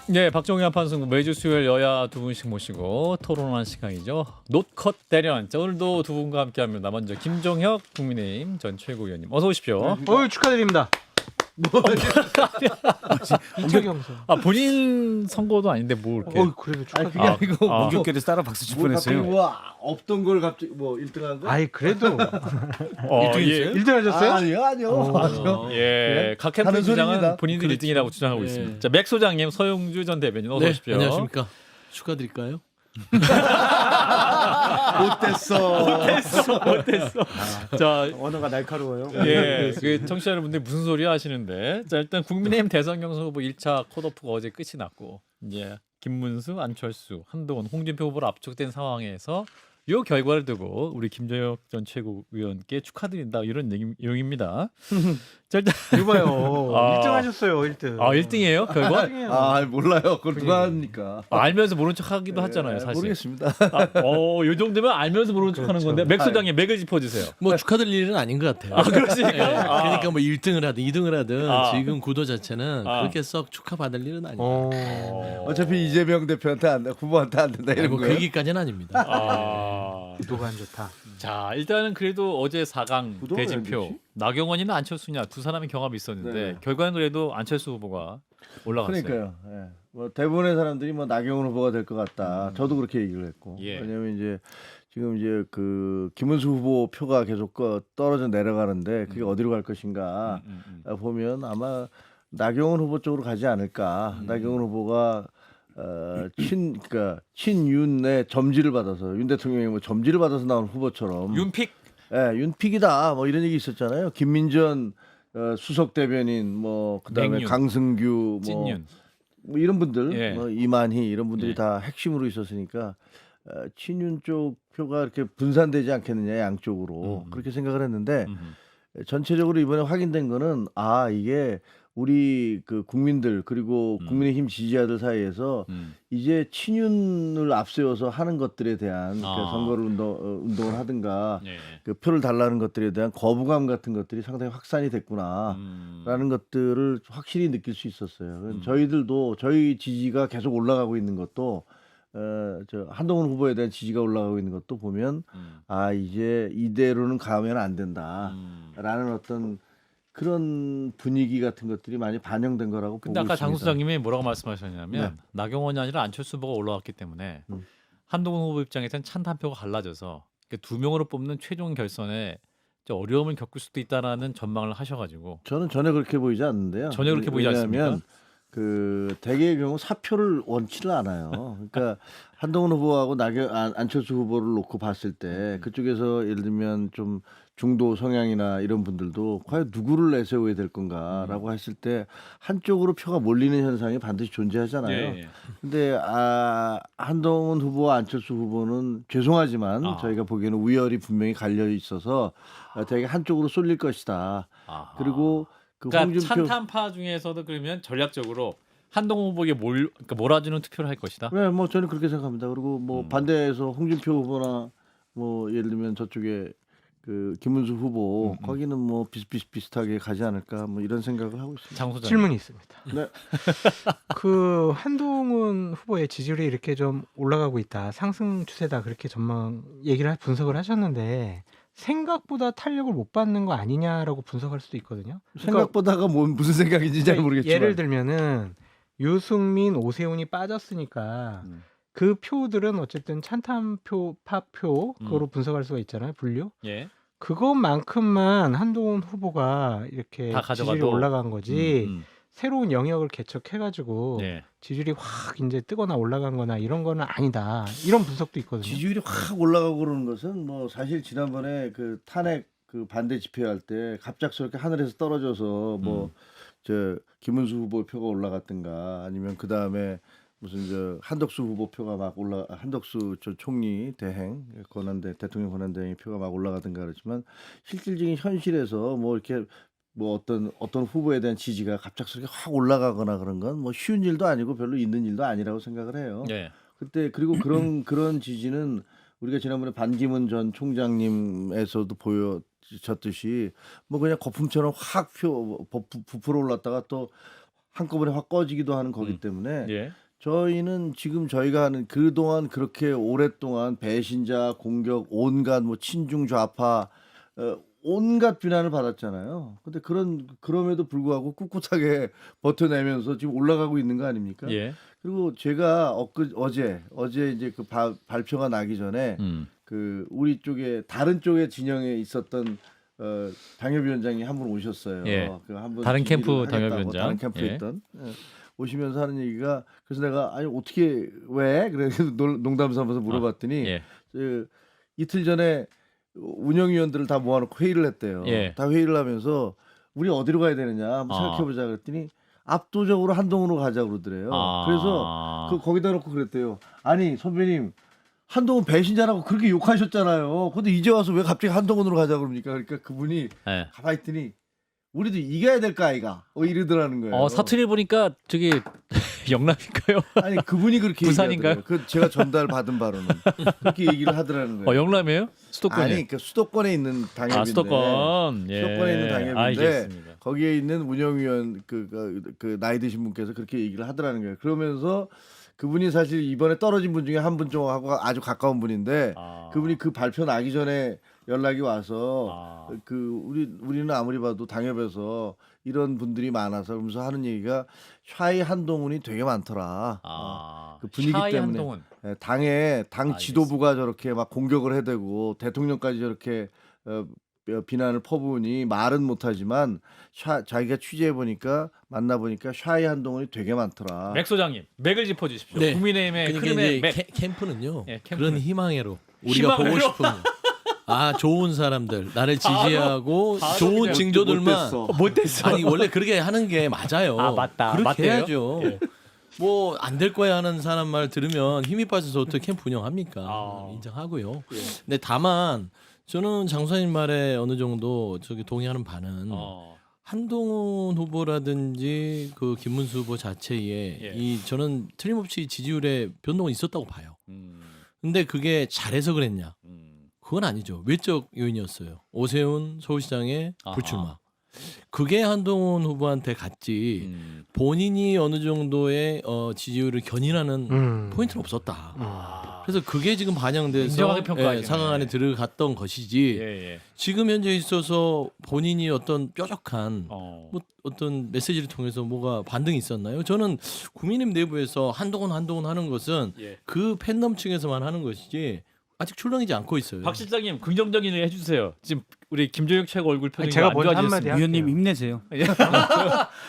네, 박정희 판승구 매주 수요일 여야 두 분씩 모시고 토론하는 시간이죠. 노컷 대련. 자, 오늘도 두 분과 함께합니다. 먼저 김종혁 국민의힘 전 최고위원님, 어서 오십시오. 축하드립니다. 이창경 선. 아, 본인 선거도 아닌데 뭐 이렇게. 그래도 축하. 그게 아니고 목격결에 따라 박수 칠 뻔했어요. 뭐 없던 걸 갑자기 뭐 1등한 거? 아이 그래도 예. 1등 하셨어요? 아니요. 예, 각 하는 캠프 주장은 소리입니다. 본인들이 1등이라고 주장하고 예. 있습니다. 자, 맥 소장님, 서용주 전 대변인, 어서 오십시오. 안녕하십니까. 축하드릴까요? 못됐어. 자, 언어가 날카로워요. 예, 그 청취자 여러분들 무슨 소리 하시는데, 자, 일단 국민의힘 대선 경선 후보 1차 컷오프가 어제 끝이 났고, 이제 김문수, 안철수, 한동훈, 홍준표 후보로 압축된 상황에서 이 결과를 두고 우리 김종혁 전 최고위원께 축하드린다 이런 내용입니다. 자, 일단 이봐요. 아. 1등 하셨어요. 1등. 1등이에요 결과? 몰라요. 그걸 누가 합니까? 알면서 모른 척하기도 하잖아요, 사실. 모르겠습니다. 이 정도면 알면서 모른 척하는 그렇죠. 건데 맥 소장님 맥을 짚어주세요. 뭐 축하드릴 일은 아닌 것 같아요. 그렇습니까? 그러니까 뭐 1등을 하든 2등을 하든 아. 지금 구도 자체는 아. 그렇게 썩 축하받을 일은 아니에요. 어차피 이재명 대표한테 안 돼, 후보한테 안 된다 이런 뭐 그 거예요. 얘기까지는 아닙니다. 구도가 안 좋다. 자, 일단은 그래도 어제 4강 구도가 왜 대진표 안 좋지? 나경원이나 안철수냐 두 사람의 경합이 있었는데 네. 결과는 그래도 안철수 후보가 올라갔어요. 그러니까요. 예. 뭐 대부분의 사람들이 뭐 나경원 후보가 될 것 같다. 저도 그렇게 얘기를 했고. 예. 왜냐하면 이제 지금 이제 그 김문수 후보 표가 계속 떨어져 내려가는데 그게 어디로 갈 것인가 보면 아마 나경원 후보 쪽으로 가지 않을까. 나경원 후보가 그러니까 친윤의 점지를 받아서 윤 대통령이 뭐 점지를 받아서 나온 후보처럼 윤픽. 예, 윤픽이다. 뭐 이런 얘기 있었잖아요. 김민전 수석 대변인 뭐 그다음에 맹윤. 강승규 찐윤. 뭐 이런 분들 예. 뭐 이만희 이런 분들이 예. 다 핵심으로 있었으니까 친윤 쪽 표가 이렇게 분산되지 않겠느냐 양쪽으로 그렇게 생각을 했는데 전체적으로 이번에 확인된 거는 이게 우리 그 국민들 그리고 국민의힘 지지자들 사이에서 이제 친윤을 앞세워서 하는 것들에 대한 그 선거를 운동을 하든가 예. 그 표를 달라는 것들에 대한 거부감 같은 것들이 상당히 확산이 됐구나라는 것들을 확실히 느낄 수 있었어요. 저희들도 저희 지지가 계속 올라가고 있는 것도 저 한동훈 후보에 대한 지지가 올라가고 있는 것도 보면 이제 이대로는 가면 안 된다라는 어떤 그런 분위기 같은 것들이 많이 반영된 거라고 보고 근데 아까 장 있습니다. 소장님이 뭐라고 말씀하셨냐면 네. 나경원이 아니라 안철수 후보가 올라왔기 때문에 한동훈 후보 입장에서는 찬탄표가 갈라져서 두 명으로 뽑는 최종 결선에 좀 어려움을 겪을 수도 있다라는 전망을 하셔가지고 저는 전혀 그렇게 보이지 않는데요. 전혀 그렇게 보이지 왜냐하면 않습니까? 그 대개의 경우 사표를 원치를 않아요. 그러니까 한동훈 후보하고 안철수 후보를 놓고 봤을 때 그쪽에서 예를 들면 좀 중도 성향이나 이런 분들도 과연 누구를 내세워야 될 건가라고 했을 때 한쪽으로 표가 몰리는 현상이 반드시 존재하잖아요. 예. 근데 한동훈 후보와 안철수 후보는 죄송하지만 저희가 보기에는 우열이 분명히 갈려 있어서 되게 한쪽으로 쏠릴 것이다. 아하. 그리고 그 그러니까 홍준표 찬탄파 중에서도 그러면 전략적으로 한동훈 후보에게 그러니까 몰아주는 투표를 할 것이다. 네, 뭐 저는 그렇게 생각합니다. 그리고 뭐 반대해서 홍준표 후보나 뭐 예를 들면 저쪽에 그 김문수 후보 거기는 뭐 비슷하게 가지 않을까 뭐 이런 생각을 하고 있습니다. 장 소장. 질문이 있습니다. 네. 그 한동훈 후보의 지지율이 이렇게 좀 올라가고 있다, 상승 추세다 그렇게 분석을 하셨는데 생각보다 탄력을 못 받는 거 아니냐라고 분석할 수도 있거든요. 생각보다가 무슨 생각인지 잘 모르겠지만 예를 들면은 유승민, 오세훈이 빠졌으니까 그 표들은 어쨌든 찬탄표, 파표 그거로 분석할 수가 있잖아요. 분류. 예. 그것만큼만 한동훈 후보가 이렇게 다 지지율이 가져가도. 올라간 거지. 음. 새로운 영역을 개척해가지고 예. 지지율이 확 이제 뜨거나 올라간거나 이런 거는 아니다. 이런 분석도 있거든요. 지지율이 확 올라가고 그러는 것은 뭐 사실 지난번에 그 탄핵 그 반대 집회할 때 갑작스럽게 하늘에서 떨어져서 뭐 저 김문수 후보 표가 올라갔든가 아니면 그 다음에 무슨 저 한덕수 후보 표가 막 한덕수 저 총리 대행 대통령 권한대행의 표가 막 올라가든가 그렇지만 실질적인 현실에서 뭐 이렇게 뭐 어떤 후보에 대한 지지가 갑작스럽게 확 올라가거나 그런 건 뭐 쉬운 일도 아니고 별로 있는 일도 아니라고 생각을 해요. 예. 그때 그리고 그런 지지는 우리가 지난번에 반기문 전 총장님에서도 보여졌듯이 뭐 그냥 거품처럼 확 부풀어 올랐다가 또 한꺼번에 확 꺼지기도 하는 거기 때문에 예. 저희는 지금 저희가 하는 그동안 그렇게 오랫동안 배신자 공격 온갖 뭐 친중 좌파 온갖 비난을 받았잖아요. 근데 그럼에도 불구하고 꿋꿋하게 버텨내면서 지금 올라가고 있는 거 아닙니까? 예. 그리고 제가 어제 이제 그 발표가 나기 전에 그 우리 쪽에 다른 쪽의 진영에 있었던 당협위원장이 한 분 오셨어요. 예. 그 한 분 다른 지지를 캠프 하겠다고, 당협위원장. 다른 캠프에 예. 있던 오시면서 하는 얘기가 그래서 내가 아니 어떻게 왜 그래서 농담 삼아서 물어봤더니 예. 그 이틀 전에 운영위원들을 다 모아놓고 회의를 했대요. 예. 다 회의를 하면서 우리 어디로 가야 되느냐 한번 생각해보자 그랬더니 압도적으로 한동훈으로 가자 그러더래요. 그래서 거기다 놓고 그랬대요. 아니 선배님 한동훈 배신자라고 그렇게 욕하셨잖아요. 근데 이제 와서 왜 갑자기 한동훈으로 가자 그럽니까? 그러니까 그분이 예. 가만히 있더니 우리도 이겨야 될 거 아이가 이러더라는 거예요. 사투리 보니까 저기 영남인가요? 아니 그분이 그렇게 부산인가요? 얘기하더라고요. 그 제가 전달 받은 바로는 그렇게 얘기를 하더라는 거예요. 영남이에요? 수도권이에요? 아니 그러니까 수도권에 있는 당협인데 수도권. 예. 수도권에 있는 당협인데 알겠습니다. 거기에 있는 운영위원 그 나이 드신 분께서 그렇게 얘기를 하더라는 거예요. 그러면서 그분이 사실 이번에 떨어진 분 중에 한 분 쪽하고 아주 가까운 분인데 그분이 그 발표 나기 전에 연락이 와서 그 우리는 아무리 봐도 당협에서 이런 분들이 많아서 그러면서 하는 얘기가 샤이 한동훈이 되게 많더라. 그 분위기 샤이 때문에 한동훈. 당 지도부가 저렇게 막 공격을 해대고 대통령까지 저렇게 비난을 퍼부으니 말은 못하지만 자기가 취재해 보니까 만나 보니까 샤이 한동훈이 되게 많더라. 맥 소장님, 맥을 짚어 주십시오. 네. 국민의힘의 그러니까 흐름의 이제 맥. 캠프는요. 예, 캠프는. 그런 희망회로 우리가 보고 희망회로? 싶은 좋은 사람들 나를 지지하고 바로 좋은 그냥 징조들만 못됐어. 아니 원래 그렇게 하는 게 맞아요. 맞다. 그렇게 맞대요? 해야죠. 예. 뭐 안 될 거야 하는 사람 말 들으면 힘이 빠져서 어떻게 캠프 운영합니까? 인정하고요. 예. 근데 다만 저는 장수님 말에 어느 정도 저기 동의하는 바는 한동훈 후보라든지 그 김문수 후보 자체에 예. 저는 틀림없이 지지율에 변동은 있었다고 봐요. 근데 그게 잘해서 그랬냐? 그건 아니죠. 외적 요인이었어요. 오세훈 서울시장의 불출마. 그게 한동훈 후보한테 갔지 본인이 어느 정도의 지지율을 견인하는 포인트는 없었다. 그래서 그게 지금 반영돼서 인정하게 평가하겠네. 상황 안에 들어갔던 것이지 예. 지금 현재 있어서 본인이 어떤 뾰족한 어. 뭐 어떤 메시지를 통해서 뭐가 반등이 있었나요? 저는 국민의힘 내부에서 한동훈 하는 것은 예. 그 팬덤층에서만 하는 것이지 아직 출렁이지 않고 있어요. 박 실장님 긍정적인 얘기 해주세요. 지금 우리 김조혁 최고 얼굴 표정이 제가 안 먼저 한마디 좋아지셨습니다. 할게요. 위원님 힘내세요.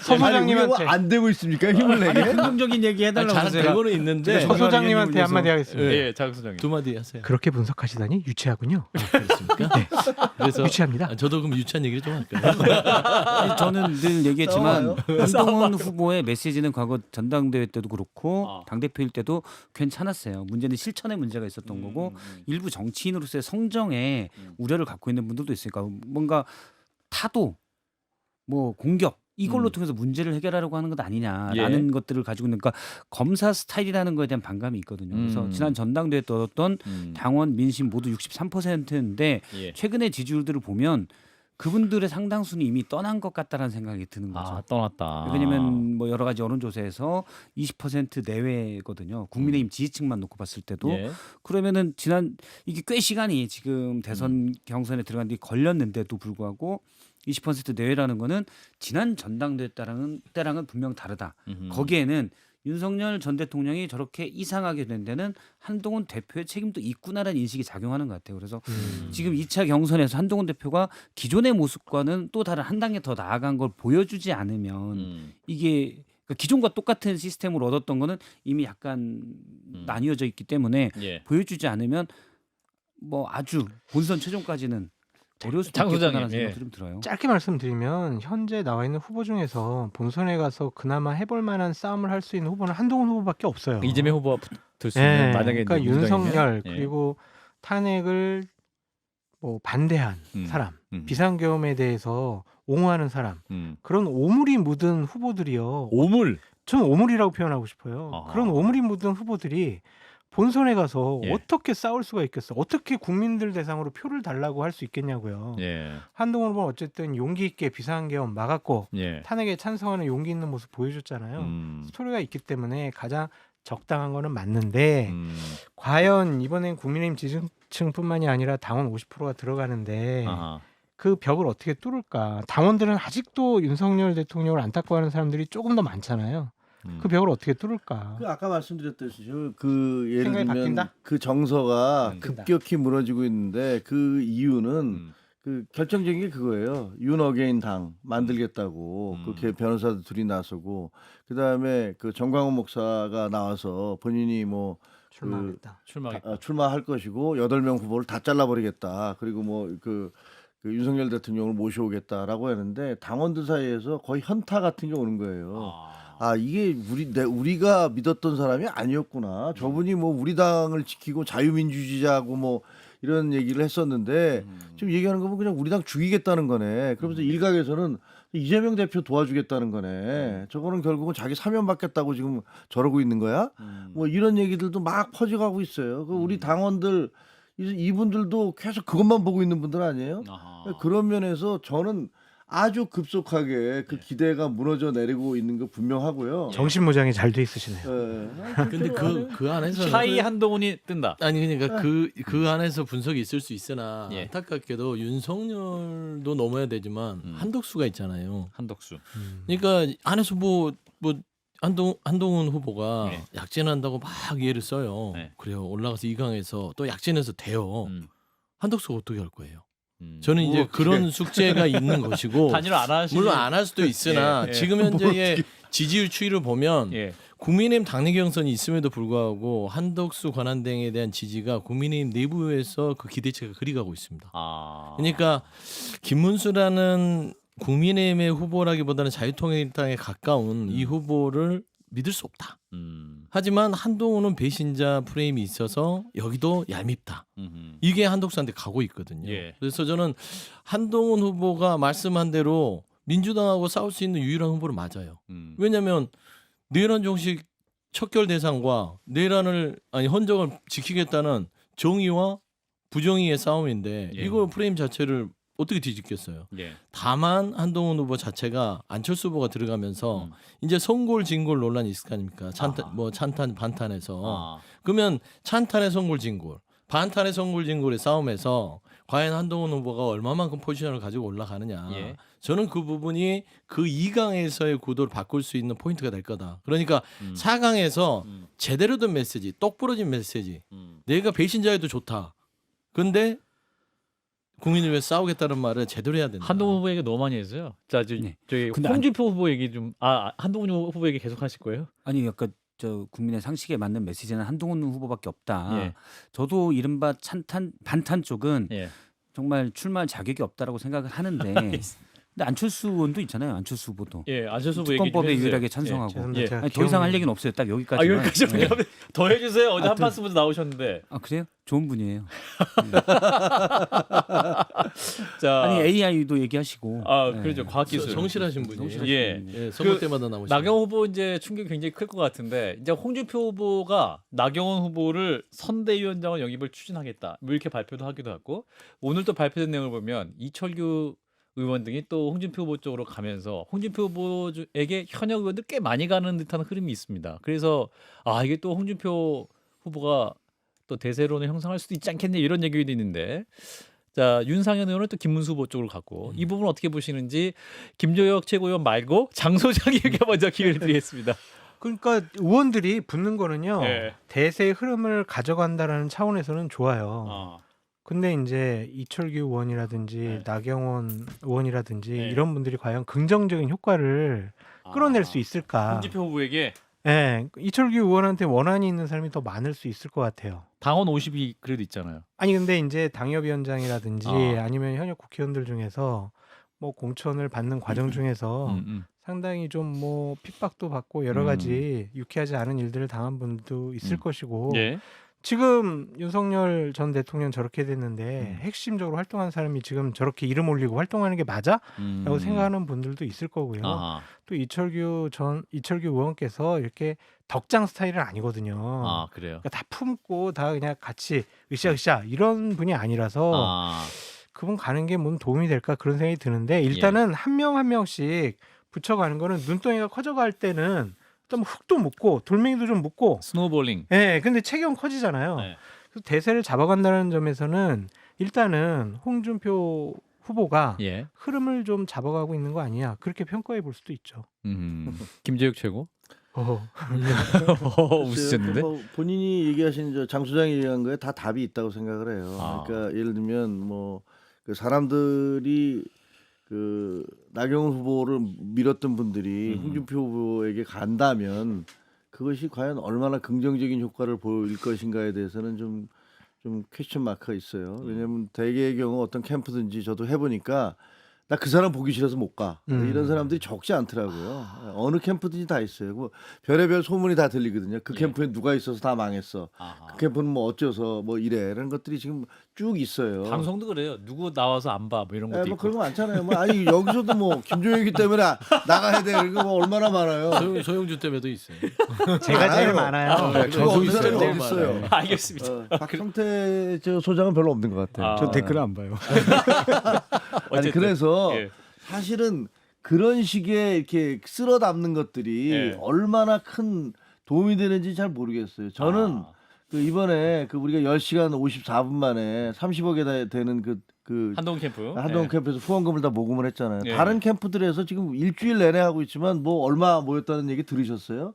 서 소장님한테 아니, 안 되고 있습니까? 힘을 내게? 긍정적인 얘기 해달라고 잘 하세요. 되고는 있는데 서 소장님한테 위원님 한마디 하겠습니다. 예, 장 소장님. 두 마디 하세요. 그렇게 분석하시다니 유치하군요. 그렇습니까? 그래서 유치합니다. 저도 그럼 유치한 얘기를 좀 할까요? 저는 늘 얘기했지만 싸워요? 한동훈 후보의 메시지는 과거 전당대회 때도 그렇고 아. 당대표일 때도 괜찮았어요. 문제는 실천에 문제가 있었던 거고 일부 정치인으로서의 성정에 우려를 갖고 있는 분들도 있으니까 뭔가 타도 뭐 공격 이걸로 통해서 문제를 해결하려고 하는 것 아니냐라는 것들을 가지고 있는 그러니까 검사 스타일이라는 거에 대한 반감이 있거든요. 그래서 지난 전당대회 때 얻었던 당원 민심 모두 63%인데 예. 최근의 지지율들을 보면 그분들의 상당수는 이미 떠난 것 같다라는 생각이 드는 거죠. 아 떠났다. 왜냐면 뭐 여러 가지 여론조사에서 20% 내외거든요. 국민의힘 지지층만 놓고 봤을 때도 예. 그러면은 지난 이게 꽤 시간이 지금 대선 경선에 들어간 뒤 걸렸는데도 불구하고 20% 내외라는 거는 지난 전당대회 때랑은 분명 다르다. 거기에는 윤석열 전 대통령이 저렇게 이상하게 된 데는 한동훈 대표의 책임도 있구나라는 인식이 작용하는 것 같아요. 그래서 지금 2차 경선에서 한동훈 대표가 기존의 모습과는 또 다른 한 단계 더 나아간 걸 보여주지 않으면 이게 그러니까 기존과 똑같은 시스템으로 얻었던 거는 이미 약간 나뉘어져 있기 때문에 예. 보여주지 않으면 뭐 아주 본선 최종까지는 어려울 수도 장 있겠다는 소장님, 생각이 예. 좀 들어요. 짧게 말씀드리면 현재 나와 있는 후보 중에서 본선에 가서 그나마 해볼 만한 싸움을 할 수 있는 후보는 한동훈 후보밖에 없어요. 이재명 후보가 붙을 수 있는 만약에 그러니까 이제 민주당이면? 윤석열 예. 그리고 탄핵을 뭐 반대한 사람, 비상계엄에 대해서 옹호하는 사람 그런 오물이 묻은 후보들이요. 오물. 저는 오물이라고 표현하고 싶어요. 아하. 그런 오물이 묻은 후보들이 본선에 가서 예. 어떻게 싸울 수가 있겠어? 어떻게 국민들 대상으로 표를 달라고 할 수 있겠냐고요. 예. 한동훈 후보는 어쨌든 용기 있게 비상계엄 막았고 예. 탄핵에 찬성하는 용기 있는 모습 보여줬잖아요. 스토리가 있기 때문에 가장 적당한 거는 맞는데 과연 이번엔 국민의힘 지지층뿐만이 아니라 당원 50%가 들어가는데 아하. 그 벽을 어떻게 뚫을까? 당원들은 아직도 윤석열 대통령을 안타까워하는 사람들이 조금 더 많잖아요. 그 벽을 어떻게 뚫을까? 그 아까 말씀드렸듯이 그 예를 생각이 들면 바뀐다? 그 정서가 바뀐다. 급격히 무너지고 있는데 그 이유는 그 결정적인 게 그거예요. 윤 어게인 당 만들겠다고 그 변호사들 둘이 나서고 그다음에 그 정광훈 목사가 나와서 본인이 뭐 출마하겠다. 출마하겠다. 출마할 것이고 8명 후보를 다 잘라버리겠다. 그리고 뭐 그 윤석열 대통령을 모셔오겠다라고 했는데 당원들 사이에서 거의 현타 같은 게 오는 거예요. 아 이게 우리가 믿었던 사람이 아니었구나. 저분이 뭐 우리 당을 지키고 자유민주주의자고 뭐 이런 얘기를 했었는데 지금 얘기하는 거 보면 그냥 우리 당 죽이겠다는 거네. 그러면서 일각에서는 이재명 대표 도와주겠다는 거네. 저거는 결국은 자기 사면 받겠다고 지금 저러고 있는 거야. 뭐 이런 얘기들도 막 퍼져가고 있어요. 그 우리 당원들 이분들도 계속 그것만 보고 있는 분들 아니에요? 아하. 그런 면에서 저는 아주 급속하게 그 기대가 무너져 내리고 있는 거 분명하고요. 정신무장이 잘 돼 있으시네요. 근데 그 안에서 차이 한동훈이 뜬다. 아니 그러니까 그 안에서 분석이 있을 수 있으나 예. 안타깝게도 윤석열도 넘어야 되지만 한덕수가 있잖아요. 한덕수. 그러니까 안에서 뭐 한동훈 후보가 네. 약진한다고 막 예를 써요. 네. 그래요. 올라가서 2강에서 또 약진해서 돼요. 한덕수가 어떻게 할 거예요? 저는 뭐 이제 어떻게. 그런 숙제가 있는 것이고 단일화 안 하시. 물론 안 할 수도 있으나 예, 예. 지금 현재의 지지율 추이를 보면 예. 국민의힘 당내 경선이 있음에도 불구하고 한덕수 권한대행에 대한 지지가 국민의힘 내부에서 그 기대치가 그리 가고 있습니다. 아. 그러니까 김문수라는 국민의힘의 후보라기보다는 자유통일당에 가까운 이 후보를 믿을 수 없다. 하지만 한동훈은 배신자 프레임이 있어서 여기도 얄밉다. 이게 한덕수한테 가고 있거든요. 예. 그래서 저는 한동훈 후보가 말씀한 대로 민주당하고 싸울 수 있는 유일한 후보는 맞아요. 왜냐하면 내란 정식 척결 대상과 헌정을 지키겠다는 정의와 부정의의 싸움인데 예. 이거 프레임 자체를 어떻게 뒤집겠어요. 예. 다만 한동훈 후보 자체가 안철수 후보가 들어가면서 이제 성골 진골 논란이 있을 거 아닙니까? 찬탄 반탄에서 아. 그러면 찬탄의 성골 진골 반탄의 성골 진골의 싸움에서 과연 한동훈 후보가 얼마만큼 포지션을 가지고 올라가느냐. 예. 저는 그 부분이 그 2강에서의 구도를 바꿀 수 있는 포인트가 될 거다. 그러니까 4강에서 제대로 된 메시지, 똑부러진 메시지. 내가 배신자여도 좋다. 근데 국민을 위해 싸우겠다는 말을 제대로 해야 된다. 한동훈 후보 얘기 너무 많이 했어요. 자, 저기 근데 홍준표 후보 얘기 좀 한동훈 후보 얘기 계속 하실 거예요? 아니 약간 저 국민의 상식에 맞는 메시지는 한동훈 후보밖에 없다. 예. 저도 이른바 반탄 쪽은 예. 정말 출마할 자격이 없다라고 생각을 하는데 근데 안철수 의원도 있잖아요. 안철수 후보도 예, 안철수 후보 얘기 좀 특검법에 해주세요. 유일하게 찬성하고 죄송합니다. 예. 제가 아니, 더 이상 할 기억- 얘기는 없어요. 딱 여기까지. 여기까지 더 해주세요. 어제 아, 한 판스부터 나오셨는데. 아 그래요? 좋은 분이에요. 자, 아니 AI도 얘기하시고. 그렇죠. 과학기술. 정실하신 분이에요. 정실하신 예. 분이에요. 예, 선거 그 때마다 나오시고. 나경원 후보 이제 충격이 굉장히 클 것 같은데 이제 홍준표 후보가 나경원 후보를 선대위원장을 영입을 추진하겠다. 뭐 이렇게 발표도 하기도 하고 오늘 또 발표된 내용을 보면 이철규 의원 등이 또 홍준표 후보 쪽으로 가면서 홍준표 후보에게 현역 의원들 꽤 많이 가는 듯한 흐름이 있습니다. 그래서 이게 또 홍준표 후보가 또 대세론을 형성할 수도 있지 않겠냐 이런 얘기도 있는데 자 윤상현 의원은 또 김문수 후보 쪽으로 갔고 이 부분 어떻게 보시는지 김조혁 최고위원 말고 장 소장에게 먼저 기회를 드리겠습니다. 그러니까 의원들이 붙는 거는요. 예. 대세의 흐름을 가져간다라는 차원에서는 좋아요. 근데 이제 이철규 의원이라든지 네. 나경원 의원이라든지 네. 이런 분들이 과연 긍정적인 효과를 끌어낼 수 있을까? 홍준표 후보에게 네, 이철규 의원한테 원한이 있는 사람이 더 많을 수 있을 것 같아요. 당원 50이 그래도 있잖아요. 아니 근데 이제 당협위원장이라든지 아. 아니면 현역 국회의원들 중에서 뭐 공천을 받는 과정 중에서 상당히 좀 뭐 핍박도 받고 여러 가지 유쾌하지 않은 일들을 당한 분도 있을 것이고 예. 지금 윤석열 전 대통령 저렇게 됐는데 핵심적으로 활동한 사람이 지금 저렇게 이름 올리고 활동하는 게 맞아? 라고 생각하는 분들도 있을 거고요. 아하. 또 이철규 의원께서 이렇게 덕장 스타일은 아니거든요. 아 그래요. 그러니까 다 품고 다 그냥 같이 으쌰으쌰 이런 분이 아니라서 아, 그분 가는 게 뭔 도움이 될까 그런 생각이 드는데 일단은 한 명 한 명씩 붙여가는 거는 눈덩이가 커져갈 때는 좀 흙도 묻고 돌멩이도 좀 묻고 스노볼링. 예, 근데 체격은 커지잖아요. 네. 그래서 대세를 잡아간다는 점에서는 일단은 홍준표 후보가 예. 흐름을 좀 잡아가고 있는 거 아니냐 그렇게 평가해 볼 수도 있죠. 김재욱 최고. 글쎄요, 웃으셨는데? 뭐 본인이 얘기하신 장 소장이 얘기한 거에 다 답이 있다고 생각을 해요. 아. 그러니까 예를 들면 뭐 그 사람들이 그 나경원 후보를 밀었던 분들이 홍준표 후보에게 간다면 그것이 과연 얼마나 긍정적인 효과를 보일 것인가에 대해서는 좀 퀘스천 마크가 있어요. 왜냐하면 대개의 경우 어떤 캠프든지 저도 해보니까 나 그 사람 보기 싫어서 못 가. 이런 사람들이 적지 않더라고요. 어느 캠프든지 다 있어요. 뭐 별의별 소문이 다 들리거든요. 그 예. 캠프에 누가 있어서 다 망했어. 아하. 그 캠프는 뭐 어째서 뭐 이래. 이런 것들이 지금 쭉 있어요. 방송도 그래요. 누구 나와서 안 봐. 뭐 이런 것도 뭐 있고. 그런 거 많잖아요. 뭐 아니 여기서도 뭐 김종혁이기 때문에 나가야 돼. 이거 뭐 얼마나 많아요. 소영주 때문에도 있어요. 제가 제일 많아요. 많아요. 그거 없는 사람이 제일 어디 있어요. 많아요. 알겠습니다. 박형태 저 소장은 별로 없는 것 같아요. 아. 전 댓글을 안 봐요. 아니 어쨌든. 그래서 예. 사실은 그런 식의 이렇게 쓸어 담는 것들이 예. 얼마나 큰 도움이 되는지 잘 모르겠어요. 저는 아, 그 이번에 그 우리가 10시간 54분 만에 30억에 되는 그 한동훈 캠프. 한동훈 예. 캠프에서 후원금을 다 모금을 했잖아요. 예. 다른 캠프들에서 지금 일주일 내내 하고 있지만 뭐 얼마 모였다는 얘기 들으셨어요?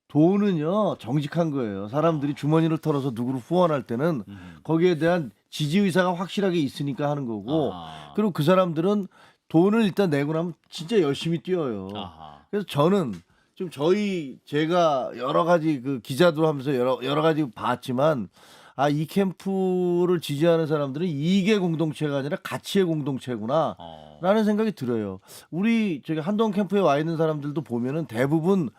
돈은요 정직한 거예요. 사람들이 주머니를 털어서 누구를 후원할 때는 거기에 대한 지지 의사가 확실하게 있으니까 하는 거고 아하. 그리고 그 사람들은 돈을 일단 내고 나면 진짜 열심히 뛰어요. 아하. 그래서 저는 좀 제가 여러 가지 그 기자들 하면서 여러 가지 봤지만 이 캠프를 지지하는 사람들은 이익의 공동체가 아니라 가치의 공동체구나 라는 생각이 들어요. 우리 저기 한동훈 캠프에 와 있는 사람들도 보면은 대부분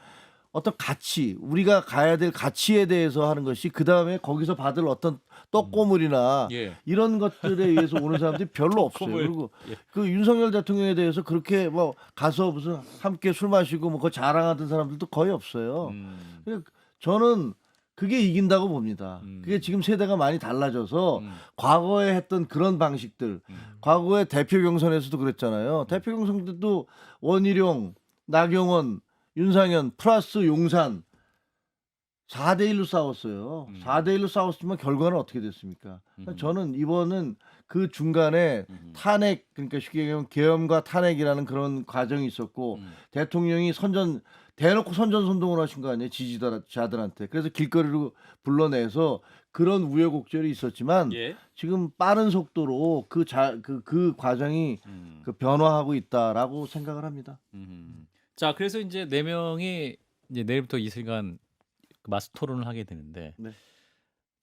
어떤 가치, 우리가 가야 될 가치에 대해서 하는 것이 그 다음에 거기서 받을 어떤 떡고물이나 예. 이런 것들에 의해서 오는 사람들이 별로 없어요. 떡고물. 그리고 예. 그 윤석열 대통령에 대해서 그렇게 뭐 가서 무슨 함께 술 마시고 뭐 그거 자랑하던 사람들도 거의 없어요. 그래서 저는 그게 이긴다고 봅니다. 그게 지금 세대가 많이 달라져서 과거에 했던 그런 방식들, 과거에 대표 경선에서도 그랬잖아요. 대표 경선 때도 원희룡, 나경원, 윤상현 플러스 용산 4대1로 싸웠어요. 4대1로 싸웠지만 결과는 어떻게 됐습니까? 저는 이번은 그 중간에 탄핵, 그러니까 쉽게 얘기하면 계엄과 탄핵이라는 그런 과정이 있었고 대통령이 대놓고 선전선동을 하신 거 아니에요? 지지자들한테. 그래서 길거리로 불러내서 그런 우여곡절이 있었지만 예. 지금 빠른 속도로 그 과정이 그 변화하고 있다라고 생각을 합니다. 자, 그래서 이제 네 명이 이제 내일부터 이슬간 마스 토론을 하게 되는데, 네.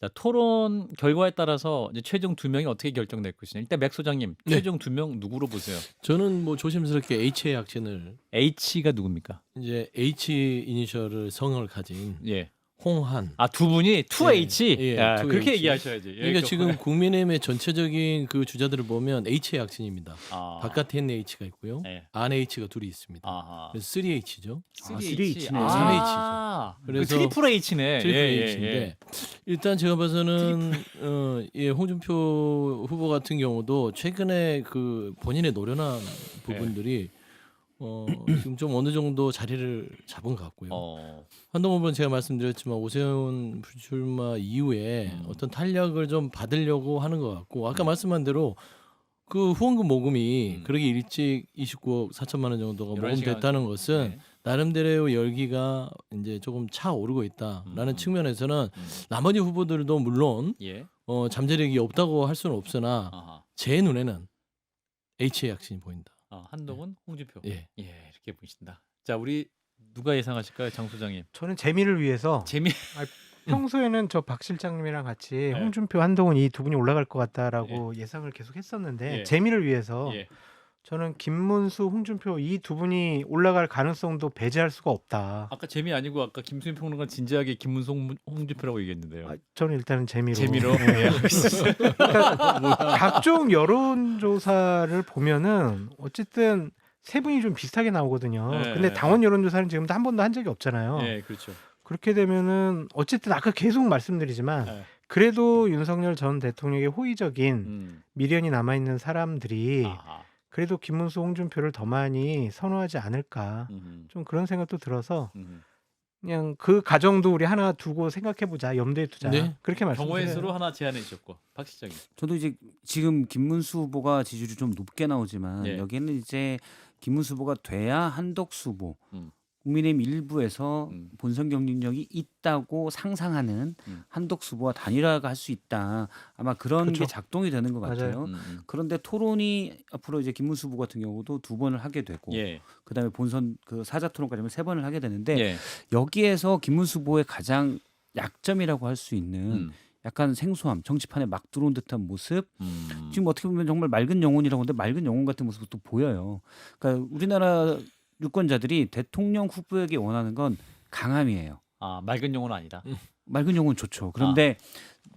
자, 토론 결과에 따라서 이제 최종 두 명이 어떻게 결정될 것이냐. 일단 맥 소장님, 네. 최종 두 명 누구로 보세요? 저는 뭐 조심스럽게 H의 약진을 H가 누굽니까? 이제 H 이니셜을 성을 가진 예. 홍한. 아, 두 분이 2H. 예, 야, 2H. 그렇게 얘기하셔야지. 예, 그러니까 지금 국민의힘의 전체적인 그 주자들을 보면 H의 약진입니다. 아, 바깥에 있는 H가 있고요. 네. 안에 H가 둘이 있습니다. 아하. 그래서 3H죠. 3H. 네. 아, 그래서 트리플 H네. 트리플 예, 예, H인데 예. 일단 제가 봐서는 홍준표 후보 같은 경우도 최근에 그 본인의 노련한 부분들이 지금 좀 어느 정도 자리를 잡은 것 같고요. 한동훈 후보는 제가 말씀드렸지만 오세훈 불출마 이후에 어떤 탄력을 좀 받으려고 하는 것 같고 아까 말씀한 대로 그 후원금 모금이 그렇게 일찍 29억 4천만 원 정도가 11시간. 모금됐다는 것은 네. 나름대로의 열기가 이제 조금 차오르고 있다라는 측면에서는 나머지 후보들도 물론 예. 잠재력이 없다고 할 수는 없으나 아하. 제 눈에는 H의 약진이 보인다. 한동훈, 홍준표. 예. 이렇게 보신다. 자, 우리 누가 예상하실까요, 장 소장님? 저는 재미를 위해서 재미. 평소에는 저 박 실장님이랑 같이 홍준표, 한동훈 이 두 분이 올라갈 것 같다라고 예상을 계속 했었는데 예. 재미를 위해서 예. 저는 김문수, 홍준표 이 두 분이 올라갈 가능성도 배제할 수가 없다. 아까 재미 아니고 아까 김수민 평론가 진지하게 김문수, 홍준표라고 얘기했는데요. 저는 일단은 재미로. 재미로. 예. 그러니까 각종 여론조사를 보면은 어쨌든 세 분이 좀 비슷하게 나오거든요. 네. 근데 당원 여론조사는 지금도 한 번도 한 적이 없잖아요. 네, 그렇죠. 그렇게 되면은 어쨌든 아까 계속 말씀드리지만 네. 그래도 윤석열 전 대통령의 호의적인 음. 미련이 남아있는 사람들이 아하. 그래도 김문수, 홍준표를 더 많이 선호하지 않을까 좀 그런 생각도 들어서 그냥 그 가정도 우리 하나 두고 생각해보자, 염두에 두자 네. 그렇게 경우의 말씀드려요. 수로 하나 제안해 주셨고 박 시장님. 저도 이제 지금 김문수 후보가 지지율이 좀 높게 나오지만 예. 여기는 이제 김문수 후보가 돼야 한덕수 후보 음. 국민의힘 일부에서 음. 본선 경쟁력이 있다고 상상하는 한덕수 후보와 단일화가 할 수 있다. 아마 그런 그렇죠. 게 작동이 되는 것 같아요. 맞아요. 그런데 토론이 앞으로 이제 김문수 후보 같은 경우도 2번을 하게 되고 예. 그다음에 본선 그 사자 토론까지 하면 3번을 하게 되는데 예. 여기에서 김문수 후보의 가장 약점이라고 할 수 있는 음. 약간 생소함, 정치판에 막 들어온 듯한 모습. 음. 지금 어떻게 보면 정말 맑은 영혼이라고 하는데 맑은 영혼 같은 모습도 또 보여요. 그러니까 우리나라 유권자들이 대통령 후보에게 원하는 건 강함이에요. 아, 맑은 용어는 아니다. 맑은 영혼 좋죠. 그런데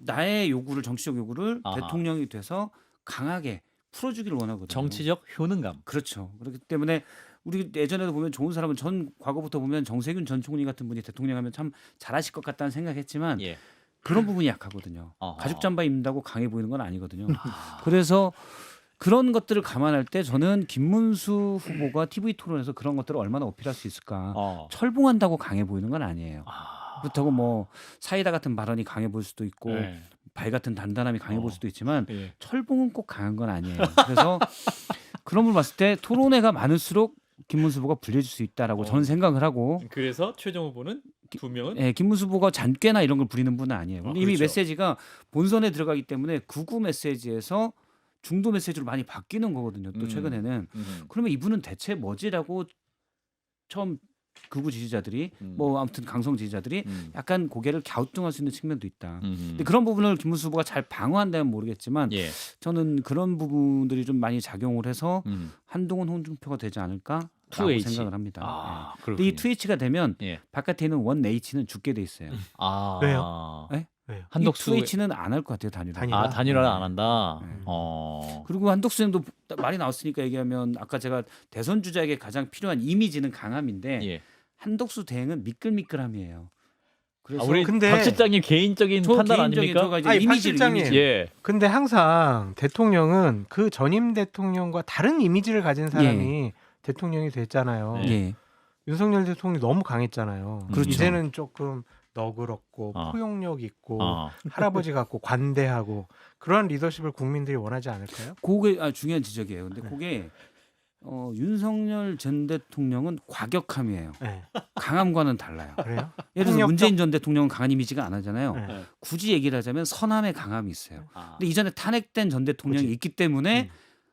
나의 요구를 정치적 요구를 아하. 대통령이 돼서 강하게 풀어주기를 원하거든요. 정치적 효능감. 그렇죠. 그렇기 때문에 우리 예전에도 보면 좋은 사람은 전 과거부터 보면 정세균 전 총리 같은 분이 대통령 하면 참 잘하실 것 같다는 생각했지만 예. 그런 부분이 약하거든요. 어허. 가죽 잠바 입는다고 강해 보이는 건 아니거든요. 아. 그래서 그런 것들을 감안할 때 저는 김문수 후보가 TV 토론에서 그런 것들을 얼마나 어필할 수 있을까. 철봉한다고 강해 보이는 건 아니에요. 아. 그렇다고 뭐 사이다 같은 발언이 강해 보일 수도 있고 예. 발 같은 단단함이 강해 보일 수도 있지만 예. 철봉은 꼭 강한 건 아니에요. 그래서 그런 걸 봤을 때 토론회가 많을수록 김문수 후보가 불리해질 수 있다라고 저는 생각을 하고 그래서 최종 후보는 두 명은 예, 김문수 후보가 잔꾀나 이런 걸 부리는 분은 아니에요. 아, 이미 그렇죠. 메시지가 본선에 들어가기 때문에 극우 메시지에서 중도 메시지로 많이 바뀌는 거거든요. 또 최근에는. 그러면 이분은 대체 뭐지라고 처음 극우 지지자들이 뭐 아무튼 강성 지지자들이 약간 고개를 갸우뚱할 수 있는 측면도 있다. 근데 그런 부분을 김문수 후보가 잘 방어한다면 모르겠지만 예. 저는 그런 부분들이 좀 많이 작용을 해서 한동훈 홍준표가 되지 않을까라고 2H. 생각을 합니다. 아, 예. 근데 이 그렇군요. 2H가 되면 예. 바깥에 있는 1H는 죽게 돼 있어요. 아. 왜요? 네? 왜요? 한덕수 이 2H는 안 할 것 같아요, 단일화. 단일화? 아, 단일화를 안 한다. 네. 그리고 한덕수 님도 말이 나왔으니까 얘기하면 아까 제가 대선 주자에게 가장 필요한 이미지는 강함인데 예. 한덕수 대행은 미끌미끌함이에요. 그래서 우리 근데- 박 실장님 개인적인 저 판단 개인적인 아닙니까? 저가 이제 아니, 박 이미지를 실장님. 이미지. 예. 근데 항상 대통령은 그 전임 대통령과 다른 이미지를 가진 사람이 대통령이 됐잖아요. 예. 예. 윤석열 대통령이 너무 강했잖아요. 그렇죠. 이제는 조금 너그럽고 어. 포용력 있고 어. 할아버지 같고 관대하고 그러한 리더십을 국민들이 원하지 않을까요? 그게 중요한 지적이에요. 근데 네. 그게 윤석열 전 대통령은 과격함이에요. 네. 강함과는 달라요. 그래요? 예를 들어서 폭력적- 문재인 전 대통령은 강한 이미지가 안 하잖아요. 네. 굳이 얘기를 하자면 선함의 강함이 있어요. 아. 근데 이전에 탄핵된 전 대통령이 그치. 있기 때문에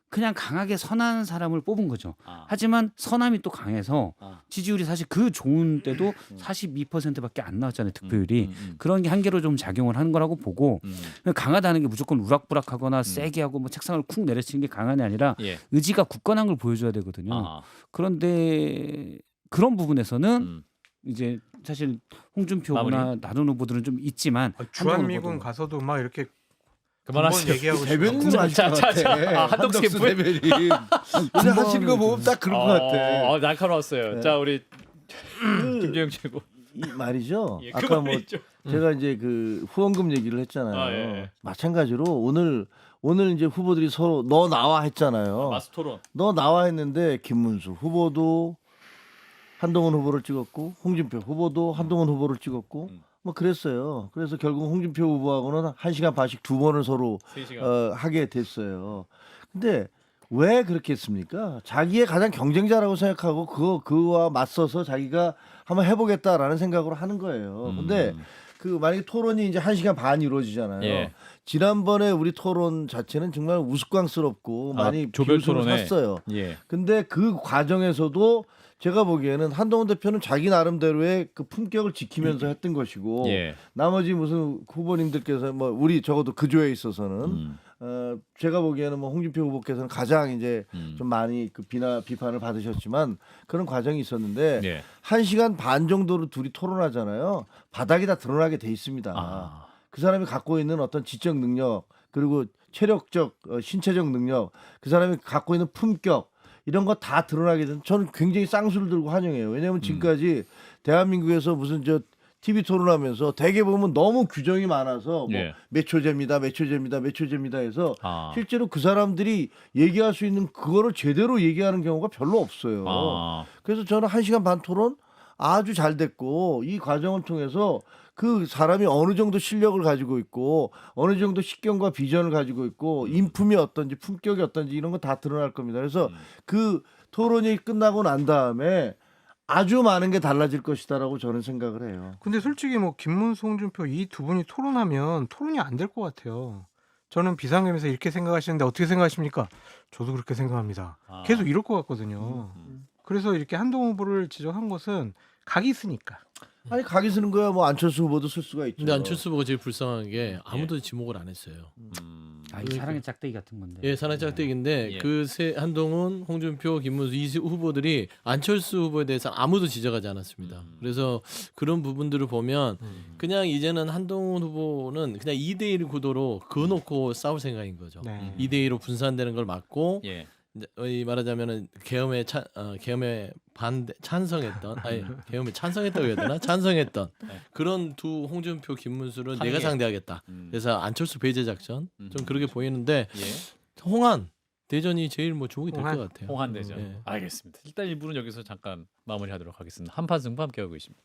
그냥 강하게 선한 사람을 뽑은 거죠. 아. 하지만 선함이 또 강해서 아. 지지율이 사실 그 좋은 때도 42%밖에 안 나왔잖아요. 득표율이. 음. 그런 게 한계로 좀 작용을 하는 거라고 보고 음. 강하다는 게 무조건 우락부락하거나 세게 하고 뭐 책상을 쿵 내려치는 게 강함이 아니라 예. 의지가 굳건한 걸 보여줘야 되거든요. 아. 그런데 그런 부분에서는 음. 이제 사실 홍준표 후보나 다른 후보들은 좀 있지만 주한미군 한동훈 후보도 가서도 막 이렇게 그만하세요. 한번 얘기하고 대변인 싶어. 자, 맞을 자, 것 자, 자. 같아. 아, 한덕수 한덕수 대변인. 대변인. 오늘 하시는 거 보면 딱 그런 것 같아. 날카로웠어요. 네. 자, 우리 그, 김주영 최고. 이 말이죠. 예, 아까 그거 뭐 있죠. 제가 이제 그 후원금 얘기를 했잖아요. 아, 예. 마찬가지로 오늘 이제 후보들이 서로 너 나와 했잖아요. 마스토론. 너 나와 했는데 김문수 후보도 한동훈 후보를 찍었고 홍준표 후보도 한동훈 후보를 찍었고 뭐 그랬어요. 그래서 결국 홍준표 후보하고는 1시간 반씩 2번을 서로 3시간. 하게 됐어요. 근데 왜 그렇게 했습니까? 자기의 가장 경쟁자라고 생각하고 그와 맞서서 자기가 한번 해보겠다라는 생각으로 하는 거예요. 근데 그 만약에 토론이 이제 1시간 반 이루어지잖아요. 예. 지난번에 우리 토론 자체는 정말 우스꽝스럽고 많이 조별 비웃음을 토론회. 샀어요. 예. 근데 그 과정에서도 제가 보기에는 한동훈 대표는 자기 나름대로의 그 품격을 지키면서 했던 것이고 예. 나머지 무슨 후보님들께서 뭐 우리 적어도 그 조에 있어서는 제가 보기에는 뭐 홍준표 후보께서는 가장 이제 좀 많이 그 비판을 받으셨지만 그런 과정이 있었는데 예. 1시간 반 정도로 둘이 토론하잖아요. 바닥이 다 드러나게 돼 있습니다. 아. 그 사람이 갖고 있는 어떤 지적 능력 그리고 체력적 신체적 능력 그 사람이 갖고 있는 품격 이런 거 다 드러나게 된 저는 굉장히 쌍수를 들고 환영해요. 왜냐하면 지금까지 대한민국에서 무슨 저 TV 토론하면서 대개 보면 너무 규정이 많아서 뭐 예. 몇 초제입니다, 몇 초제입니다, 몇 초제입니다 해서 아. 실제로 그 사람들이 얘기할 수 있는 그거를 제대로 얘기하는 경우가 별로 없어요. 아. 그래서 저는 1시간 반 토론 아주 잘 됐고 이 과정을 통해서 그 사람이 어느 정도 실력을 가지고 있고 어느 정도 식견과 비전을 가지고 있고 인품이 어떤지 품격이 어떤지 이런 거 다 드러날 겁니다. 그래서 그 토론이 끝나고 난 다음에 아주 많은 게 달라질 것이다라고 저는 생각을 해요. 근데 솔직히 뭐 김문수, 홍준표 이 두 분이 토론하면 토론이 안 될 것 같아요. 저는 비상겸에서 이렇게 생각하시는데 어떻게 생각하십니까? 저도 그렇게 생각합니다. 아. 계속 이럴 것 같거든요. 그래서 이렇게 한동훈 후보를 지적한 것은 각이 있으니까. 아니 각이 쓰는 거야 뭐 안철수 후보도 쓸 수가 있죠. 근데 안철수 후보가 제일 불쌍한 게 아무도 지목을 안 했어요. 아, 이 사랑의 짝대기 같은 건데. 예, 사내 짝대기인데 예. 그 세 한동훈, 홍준표, 김문수 이 후보들이 안철수 후보에 대해서 아무도 지적하지 않았습니다. 그래서 그런 부분들을 보면 그냥 이제는 한동훈 후보는 그냥 2대1 구도로 그어놓고 싸울 생각인 거죠. 네. 2대2로 분산되는 걸 막고 예. 이제 말하자면은 계엄에 계엄에 반대 찬성했던 아니 계엄에 찬성했다고 해야 되나 찬성했던 네. 그런 두 홍준표 김문수를 하는 내가 게- 상대하겠다. 그래서 안철수 배제 작전 좀 그렇게 보이는데 예. 홍안 대전이 제일 뭐 주목이 될 홍안? 것 같아요. 홍한 대전. 예. 알겠습니다. 일단 1부는 여기서 잠깐 마무리하도록 하겠습니다. 한판 승부 함께하고 있습니다.